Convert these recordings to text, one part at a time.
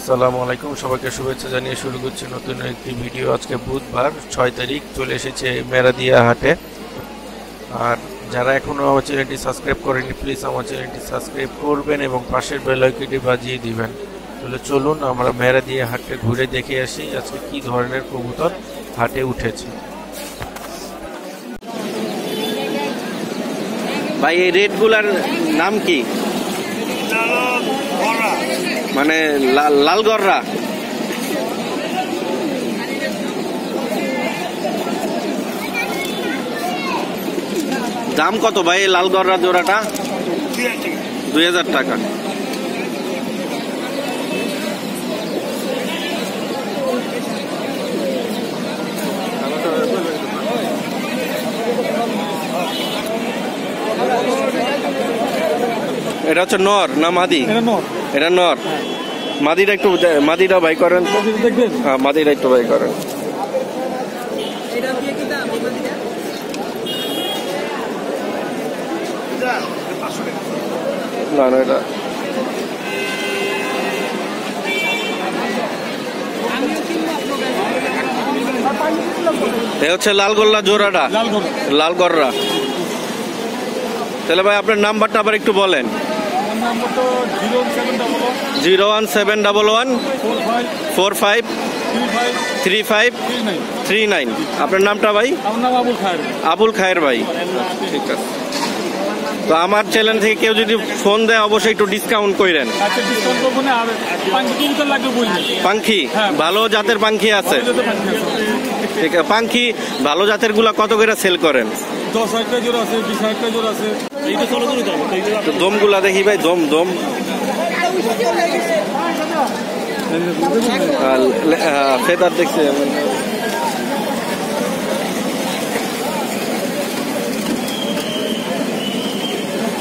আসসালামু আলাইকুম, সবাইকে শুভেচ্ছা জানিয়ে শুরু করছি নতুন একটি ভিডিও। আজকে বুধবার 6 তারিখ, চলে এসেছে মেরাদিয়া হাটে। আর যারা এখনো আমার চ্যানেলটি সাবস্ক্রাইব করেনি, প্লিজ আমার চ্যানেলটি সাবস্ক্রাইব করবেন এবং পাশের বেল আইকনটি বাজিয়ে দিবেন। তাহলে চলুন আমরা মেরাদিয়া হাটে ঘুরে দেখে আসি আজকে কি ধরনের কবুতর হাটে উঠেছে। ভাই এই রেডগুলার নাম কি? মানে লালগররা। দাম কত ভাই এই লালগররা জোড়াটা? 2000 টাকা। এটা হচ্ছে নর না মাদি? এটা নর। মাদিটা একটু মাদিটা বাই করেন, হ্যাঁ মাদিটা একটু বাই করেন। না না এটা হচ্ছে লালগোল্লা জোড়াটা, লালগররা। তাহলে ভাই আপনার নাম্বারটা আবার একটু বলেন। 01711453539। আপনার নামটা ভাই? আবুল খায়ের ভাই। ঠিক আছে, তো আমার চ্যানেল থেকে কেউ যদি ফোন দেয় অবশ্যই একটু ডিসকাউন্ট করেন। পাখি ভালো জাতের পাখি আছে? ঠিক আছে, পাখি ভালো জাতের গুলা কত করে সেল করেন? 10,000 টাকা জোড়া আছে, 20,000 টাকা জোড়া আছে। এইটা চলো তো দাও, তো দমগুলা দেখি ভাই, দম ফেদার দেখছে।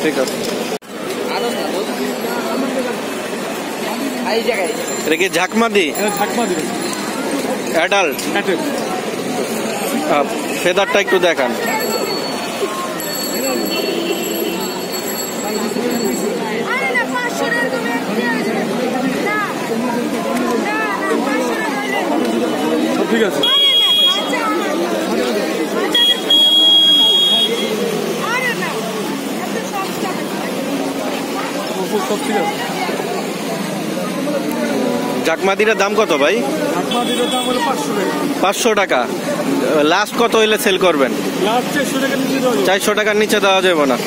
ঠিক আছে, এটা কি ঝাকমাদি? অ্যাডাল্ট। ফেদারটা একটু দেখান। ঠিক আছে, জাকমাদির দাম কত ভাই? 500 টাকা। লাস্ট কত হইলে সেল করবেন? 400 টাকার নিচে দেওয়া যাবে না।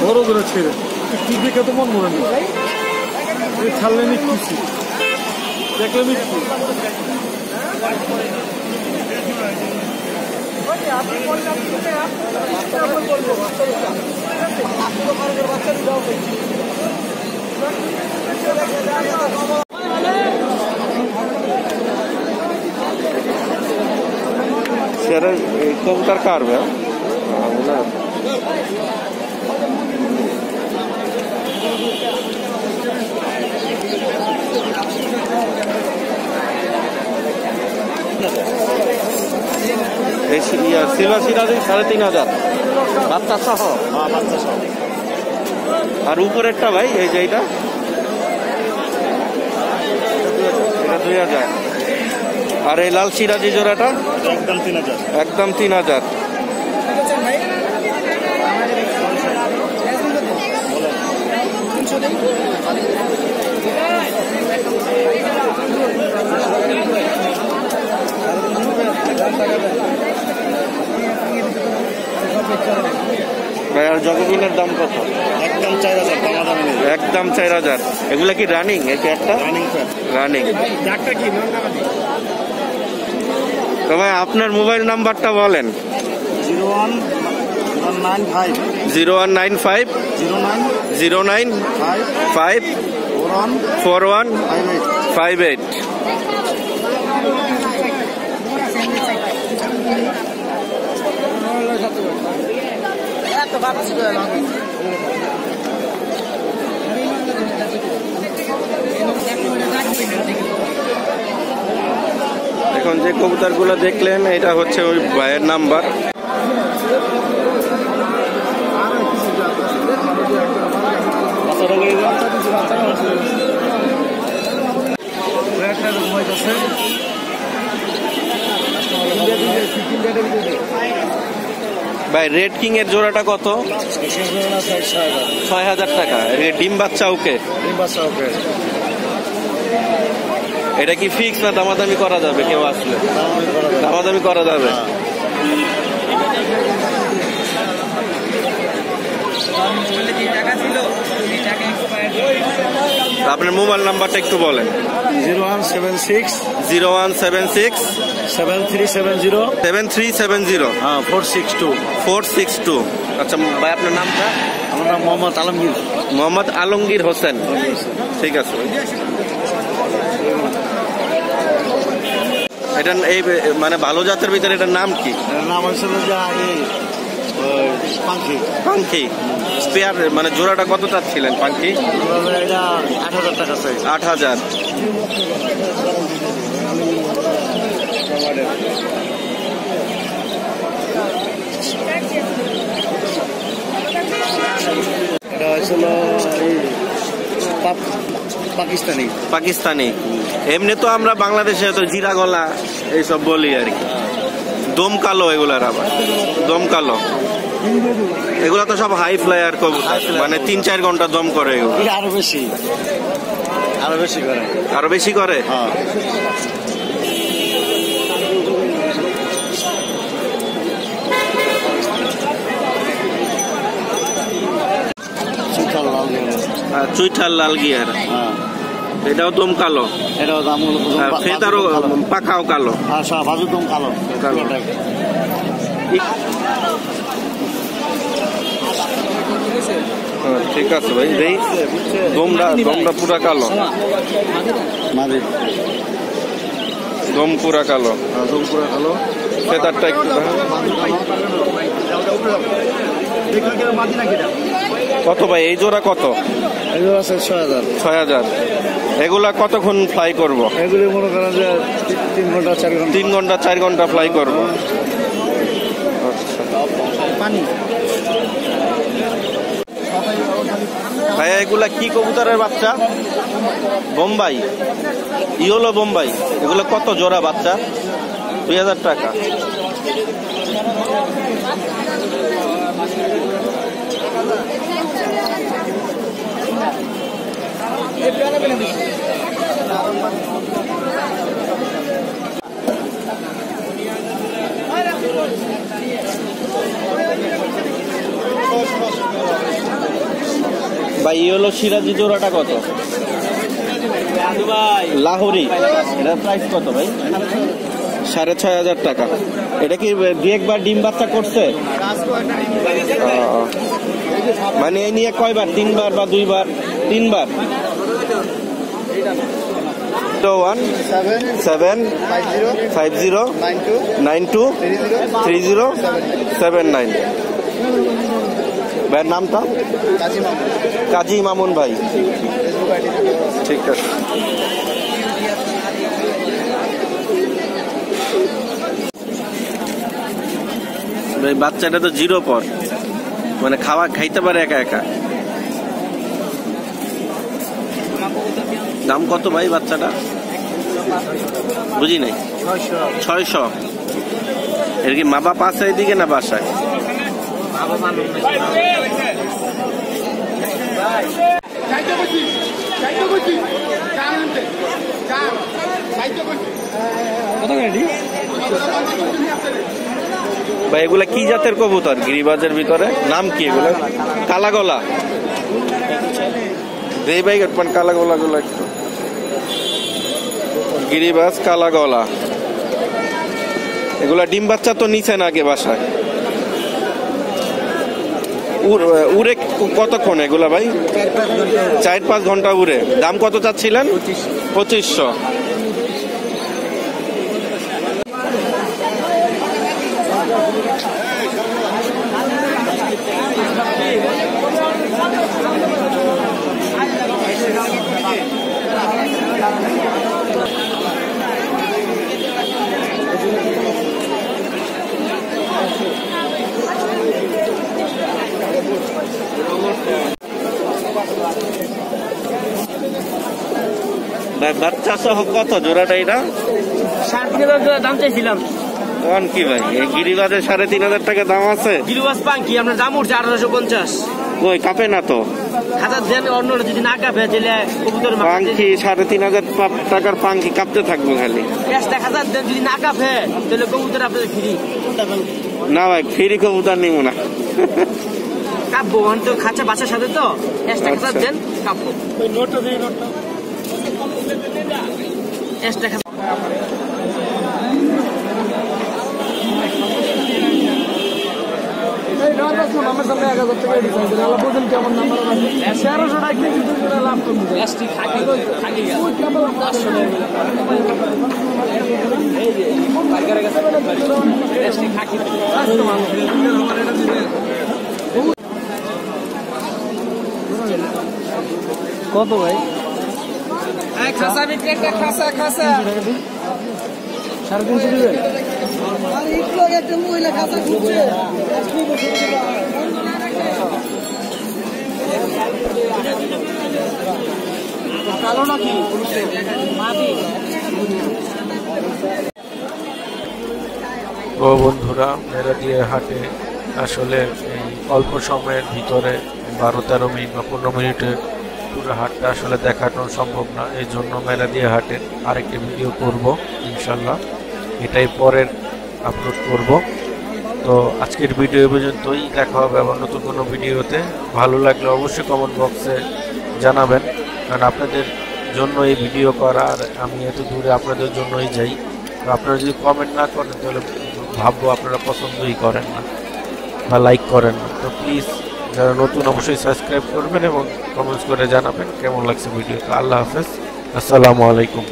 বড় করে ছেড়ে কি দেখে তো মন মনে নেই, ছাড়লে নি খুশি, দেখলে নি সেটা কবুতর কাটবে না। সিলভার সিরাজি 3,500 বাচ্চা সহ। আর উপরেরটা ভাই এই যে এটা 2,000। আর এই লাল সিরাজি জোড়াটা একদম 3,000। ভাই আর জগবিনের দাম কত? একদম 4,000। একদম 4,000। এগুলা কি রানিং? একটা রানিং। তো ভাই আপনার মোবাইল নাম্বারটা বলেন। 0195 09 5 41 5'8". এখন যে কবুতরগুলো দেখলেন এটা হচ্ছে ওই ভাইয়ের নাম্বার। ভাই রেড কিং এর জোড়াটা কত? 6,000 টাকা। ডিম বাচ্চা ওকে? এটা কি ফিক্স না দামাদামি করা যাবে? কেউ আসলে দামাদামি করা যাবে। আপনার মোবাইল নাম্বারটা একটু বলেন। 0176 0176 7370 7370 462। 462। আচ্ছা ভাই আপনার নামটা? আমার নাম মোহাম্মদ আলমগীর। মোহাম্মদ আলমগীর হোসেন। ঠিক আছে। এটা এই মানে ভালো জাতের ভিতরে এটার নাম কি? নাম হচ্ছে পাঙ্কি। পাঙ্কি স্পেয়ার মানে জোড়াটা কত চাচ্ছিলেন পাঙ্কি? এটা 8,000 টাকা চাই। 8,000। এটা হচ্ছিল পাকিস্তানি। পাকিস্তানি। এমনি তো আমরা বাংলাদেশে তো জিরা গলা এইসব বলি আর কি। দমকালো এগুলার, আবার দমকালো এগুলা তো সব হাই ফ্লায়ার কবুতর, মানে 3-4 ঘন্টা দম করে এগুলো। আরো বেশি করে। আরো বেশি করে? হ্যাঁ। চুইঠাল লাল গিয়ার। এটাও দম কালো। এটাও দাম ফেদারও পাকাও কালো। ভাজু দম কালো। ঠিক আছে ভাই। এই দমটা পুরা কালো। দম পুরা কালো। ফেদারটা একটু কত ভাই এই জোড়া কত? এগুলো আছে 6,000। 6,000। এগুলা কতক্ষণ ফ্লাই করব? এগুলি মনে করেন যে 3 ঘন্টা 4 ঘন্টা। 3 ঘন্টা 4 ঘন্টা ফ্লাই করব। পানি ভাইয়া এগুলা কি কবুতরের বাচ্চা? বোম্বাই, ইয়েলো বোম্বাই। এগুলো কত জোড়া বাচ্চা? 2,000 টাকা। ভাই ইয়েলো সিরাজি জোড়াটা কত? লাহোরি। এটার প্রাইস কত ভাই? 6,500 টাকা। এটা কি একবার ডিম বাচ্চা করছে? মানে এই নিয়ে কয়বার? 3বার বা 2বার? 3বার। 017050923079। ভাইয়ের নামটা? কাজী মামুন ভাই। ঠিক আছে। ভাই বাচ্চাটা তো 0 পর, মানে খাইতে পারে একা একা। দাম কত ভাই বাচ্চাটা? বুঝি নাই। 600। এর কি মা বাপ আছে এদিকে না বাসায়? ভাই এগুলা কি জাতের কবুতর? গিরিবাজের ভিতরে নাম কি এগুলো? কালাগলা। এই ভাই কালাগলা গুলো একটু। গিরিবাজ কালাগলা। এগুলা ডিম বাচ্চা তো নিচে না আগে বাসায়? উড়ে কতক্ষণ এগুলা ভাই? 4-5 ঘন্টা উড়ে। দাম কত চাচ্ছিলেন? 2500। বাচ্চা সহ কত জোড়াটা এটা? 3,500 দাম চাইছিলাম। কোন কি ভাই, এই গিরিবাজের 3,500 টাকা দাম আছে? গিরিবাজ পাঙ্কি আপনার দাম উঠছে 1850। কই কাপে না তো? খাতা দেন অন্য যদি না কাপে তাহলে কবুতর পাঙ্কি 3,500 টাকার পাঙ্কি কাঁপতে থাকবো খালি। 1,000 দেন যদি না কাপে তাহলে কবুতর আপনাদের ফ্রি। না ভাই ফ্রি কবুতর নিব না। কাপবো তো খাঁচা বাচ্চার সাথে তো 1,000 দেন কাপবো। ওই নোটটা দিই, নোটটা 1,000 আমার সামনে 1,000 টাকা দিয়েছে। আল্লাহ বুঝেন কেমন নাম্বার আছে। 1300 টাকা কেজি দুটো লাভ করবে। প্লাস্টিক খাকি খাকি গেল। প্লাস্টিক খাকি কত ভাই? খাসা বিক্রি একটা খাসা 350 দিবে। আর একটু আগে একটা মহিলা খাতা খুঁজছে কালো নাকি? ও বন্ধুরা, মেরাদিয়া হাটে আসলে এই অল্প সময়ের ভিতরে 12-13 মিনিট বা 15 মিনিটের পুরো হাটটা আসলে দেখানো সম্ভব না। এই জন্য মেরাদিয়া হাটে আরেকটি ভিডিও করব ইনশাল্লাহ, এটাই পরের আপলোড করব। তো আজকের ভিডিও পর্যন্তই, দেখা হবে আবার নতুন কোনো ভিডিওতে। ভালো লাগলে অবশ্যই কমেন্ট বক্সে জানাবেন, কারণ আপনাদের জন্য এই ভিডিও করা, আর আমি এত দূরে আপনাদের জন্যই যাই। তো আপনারা যদি কমেন্ট না করেন তাহলে ভাববো আপনারা পছন্দই করেন না বা লাইক করেন না। তো প্লিজ যারা নতুন অবশ্যই সাবস্ক্রাইব করবেন এবং কমেন্টস করে জানাবেন কেমন লাগছে ভিডিওটা। আল্লাহ হাফেজ, আসসালামু আলাইকুম।